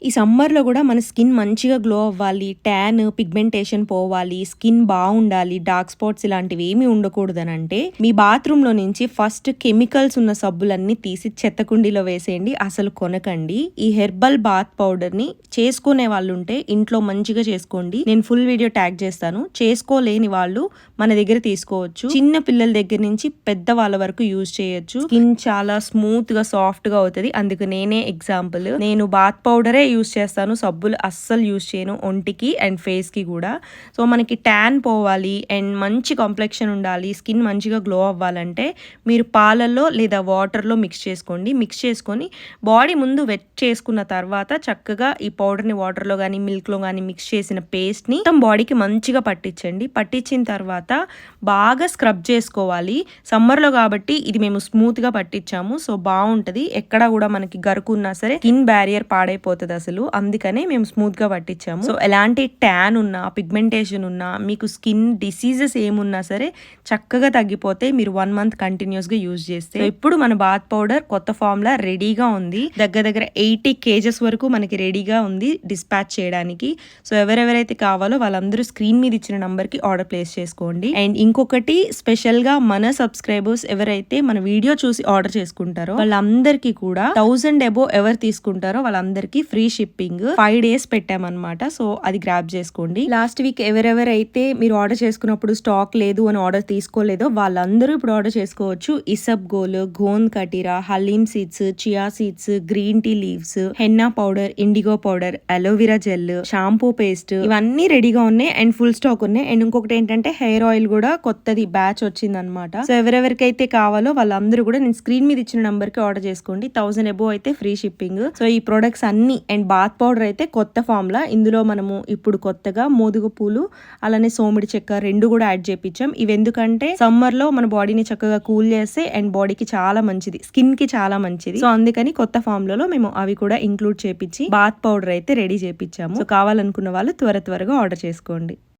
ఈ సమ్మర్‌లో గూడా మన స్కిన్ మంచిగా గ్లో అవ్వాలి, ట్యాన్, పిగ్మెంటేషన్ పోవాలి, స్కిన్ బావుండాలి, డార్క్ స్పాట్స్ ఇలాంటివి ఏమి ఉండకూడదనంటే, మీ బాత్రూమ్‌లో నుంచి ఫస్ట్ కెమికల్స్ ఉన్న సబ్బులన్నీ తీసి చెత్త కుండీలో వేసేయండి. అసలు కొనకండి. ఈ హెర్బల్ బాత్ పౌడర్‌ని చేసుకునే వాళ్ళుంటే ఇంట్లో మంచిగా చేసుకోండి. నేను ఫుల్ వీడియో ట్యాగ్ చేస్తాను. చేసుకోలేని వాళ్ళు మన దగ్గర తీసుకోవచ్చు. చిన్న పిల్లల దగ్గర నుంచి పెద్ద వాళ్ళ వరకు యూజ్ చేయొచ్చు. స్కిన్ చాలా స్మూత్‌గా, సాఫ్ట్‌గా అవుతది. అందుకు నేనే ఎగ్జాంపుల్. నేను బాత్ పౌడరే యూజ్ చేస్తాను. సబ్బులు అస్సలు యూజ్ చేయను ఒంటికి అండ్ ఫేస్ కి కూడా. సో మనకి ట్యాన్ పోవాలి అండ్ మంచి కాంప్లెక్షన్ ఉండాలి, స్కిన్ మంచిగా గ్లో అవ్వాలంటే మీరు పాలల్లో లేదా వాటర్లో మిక్స్ చేసుకోండి. మిక్స్ చేసుకొని బాడీ ముందు వెట్ చేసుకున్న తర్వాత చక్కగా ఈ పౌడర్ని వాటర్లో కానీ మిల్క్లో కానీ మిక్స్ చేసిన పేస్ట్ని మొత్తం బాడీకి మంచిగా పట్టించండి. పట్టించిన తర్వాత బాగా స్క్రబ్ చేసుకోవాలి. సమ్మర్లో కాబట్టి ఇది మేము స్మూత్గా పట్టించాము. సో బాగుంటుంది. ఎక్కడ కూడా మనకి గరుకు ఉన్నా సరే స్కిన్ బ్యారియర్ పాడైపోతుంది అసలు. అందుకనే మేము స్మూత్గా పట్టించాము. సో ఎలాంటి ట్యాన్ ఉన్నా, పిగ్మెంటేషన్ ఉన్నా, మీకు స్కిన్ డిసీజెస్ ఏమున్నా సరే చక్కగా తగ్గిపోతే మీరు 1 month కంటిన్యూస్గా యూజ్ చేస్తే. ఇప్పుడు మన బాత్ పౌడర్ కొత్త ఫార్ములా రెడీగా ఉంది. దగ్గర 80 kgs వరకు మనకి రెడీగా ఉంది డిస్పాచ్ చేయడానికి. సో ఎవరెవరైతే కావాలో వాళ్ళందరూ స్క్రీన్ మీద ఇచ్చిన నంబర్కి ఆర్డర్ ప్లేస్ చేసుకోండి. అండ్ ఇంకొకటి స్పెషల్గా మన సబ్స్క్రైబర్స్ ఎవరైతే మన వీడియో చూసి ఆర్డర్ చేసుకుంటారో వాళ్ళందరికీ కూడా 1000 above ఎవరు తీసుకుంటారో వాళ్ళందరికీ ఫ్రీ షిప్పింగ్ 5 days పెట్టామన్నమాట. సో అది గ్రాబ్ చేసుకోండి. లాస్ట్ వీక్ ఎవరెవరైతే మీరు ఆర్డర్ చేసుకున్నప్పుడు స్టాక్ లేదు అని ఆర్డర్ తీసుకోలేదో వాళ్ళందరూ ఇప్పుడు ఆర్డర్ చేసుకోవచ్చు. Isabgol, gond katira, halim seeds, chia seeds, green tea leaves, henna powder, indigo powder, aloe vera gel, shampoo paste ఇవన్నీ రెడీగా ఉన్నాయి అండ్ ఫుల్ స్టాక్ ఉన్నాయి. అండ్ ఇంకొకటి ఏంటంటే హెయిర్ ఆయిల్ కూడా కొత్తది బ్యాచ్ వచ్చింది అనమాట. సో ఎవరెవరికైతే కావాలో వాళ్ళందరూ కూడా నేను స్క్రీన్ మీద ఇచ్చిన నంబర్ కి ఆర్డర్ చేసుకోండి. 1000 above అయితే ఫ్రీ షిప్పింగ్. సో ఈ ప్రొడక్ట్స్ అన్ని అండ్ బాత్ పౌడర్ అయితే కొత్త ఫార్ములా. ఇందులో మనము ఇప్పుడు కొత్తగా మోదుగ పూలు అలానే సోమిడి చెక్క 2 కూడా యాడ్ చేపించాం. ఇవి ఎందుకంటే సమ్మర్ లో మన బాడీని చక్కగా కూల్ చేస్తే అండ్ బాడీకి చాలా మంచిది, స్కిన్ కి చాలా మంచిది. సో అందుకని కొత్త ఫార్ములాలో మేము అవి కూడా ఇంక్లూడ్ చేపించి బాత్ పౌడర్ అయితే రెడీ చేపించాము. సో కావాలనుకున్న వాళ్ళు త్వరగా ఆర్డర్ చేసుకోండి.